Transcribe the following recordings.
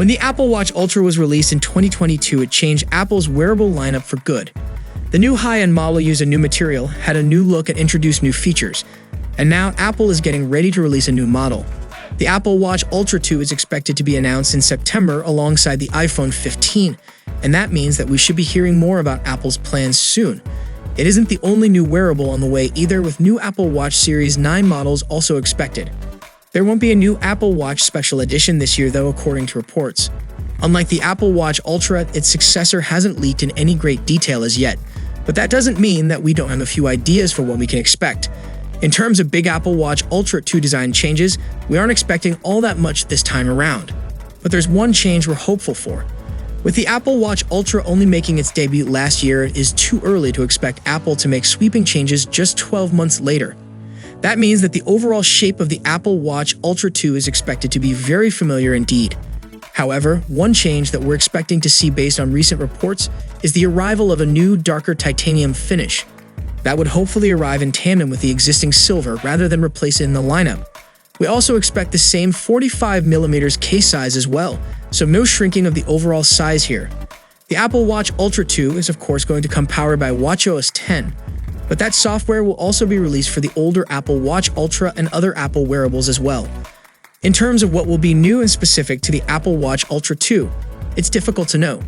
When the Apple Watch Ultra was released in 2022, it changed Apple's wearable lineup for good. The new high-end model used a new material, had a new look, and introduced new features. And now Apple is getting ready to release a new model. The Apple Watch Ultra 2 is expected to be announced in September alongside the iPhone 15, and that means that we should be hearing more about Apple's plans soon. It isn't the only new wearable on the way either, with new Apple Watch Series 9 models also expected. There won't be a new Apple Watch Special Edition this year though, according to reports. Unlike the Apple Watch Ultra, its successor hasn't leaked in any great detail as yet, but that doesn't mean that we don't have a few ideas for what we can expect. In terms of big Apple Watch Ultra 2 design changes, we aren't expecting all that much this time around. But there's one change we're hopeful for. With the Apple Watch Ultra only making its debut last year, it is too early to expect Apple to make sweeping changes just 12 months later. That means that the overall shape of the Apple Watch Ultra 2 is expected to be very familiar indeed. However, one change that we're expecting to see based on recent reports is the arrival of a new, darker titanium finish. That would hopefully arrive in tandem with the existing silver rather than replace it in the lineup. We also expect the same 45mm case size as well, so no shrinking of the overall size here. The Apple Watch Ultra 2 is of course going to come powered by watchOS 10, but that software will also be released for the older Apple Watch Ultra and other Apple wearables as well. In terms of what will be new and specific to the Apple Watch Ultra 2, it's difficult to know.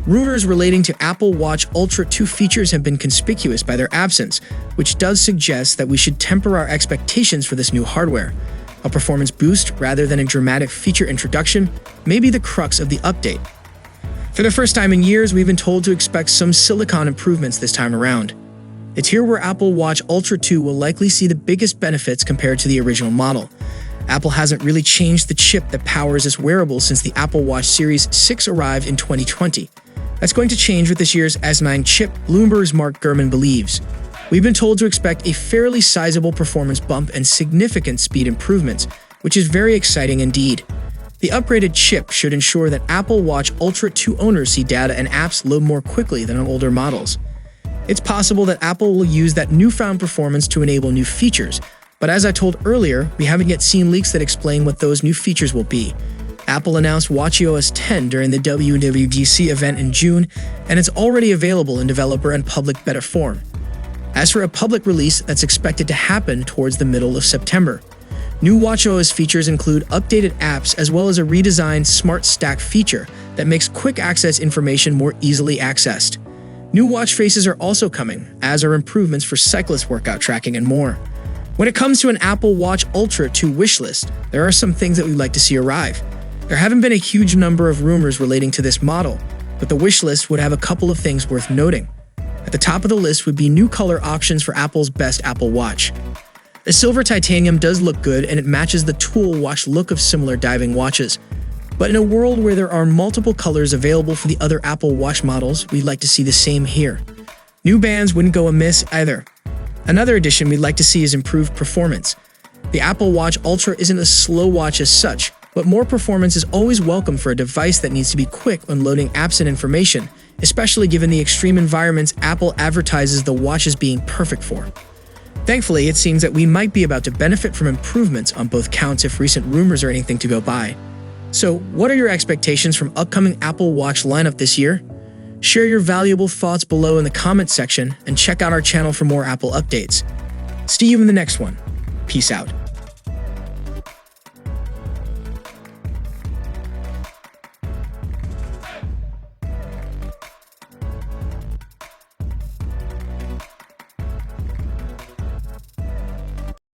Rumors relating to Apple Watch Ultra 2 features have been conspicuous by their absence, which does suggest that we should temper our expectations for this new hardware. A performance boost rather than a dramatic feature introduction may be the crux of the update. For the first time in years, we've been told to expect some silicon improvements this time around. It's here where Apple Watch Ultra 2 will likely see the biggest benefits compared to the original model. Apple hasn't really changed the chip that powers its wearable since the Apple Watch Series 6 arrived in 2020. That's going to change with this year's S9 chip, Bloomberg's Mark Gurman believes. We've been told to expect a fairly sizable performance bump and significant speed improvements, which is very exciting indeed. The upgraded chip should ensure that Apple Watch Ultra 2 owners see data and apps load more quickly than on older models. It's possible that Apple will use that newfound performance to enable new features, but as I told earlier, we haven't yet seen leaks that explain what those new features will be. Apple announced watchOS 10 during the WWDC event in June, and it's already available in developer and public beta form. As for a public release, that's expected to happen towards the middle of September. New watchOS features include updated apps as well as a redesigned Smart Stack feature that makes quick access information more easily accessed. New watch faces are also coming, as are improvements for cyclist workout tracking and more. When it comes to an Apple Watch Ultra 2 wishlist, there are some things that we'd like to see arrive. There haven't been a huge number of rumors relating to this model, but the wishlist would have a couple of things worth noting. At the top of the list would be new color options for Apple's best Apple Watch. The silver titanium does look good and it matches the tool watch look of similar diving watches. But in a world where there are multiple colors available for the other Apple Watch models, we'd like to see the same here. New bands wouldn't go amiss either. Another addition we'd like to see is improved performance. The Apple Watch Ultra isn't a slow watch as such, but more performance is always welcome for a device that needs to be quick when loading apps and information, especially given the extreme environments Apple advertises the watch as being perfect for. Thankfully, it seems that we might be about to benefit from improvements on both counts if recent rumors are anything to go by. So, what are your expectations from upcoming Apple Watch lineup this year? Share your valuable thoughts below in the comments section and check out our channel for more Apple updates. See you in the next one. Peace out.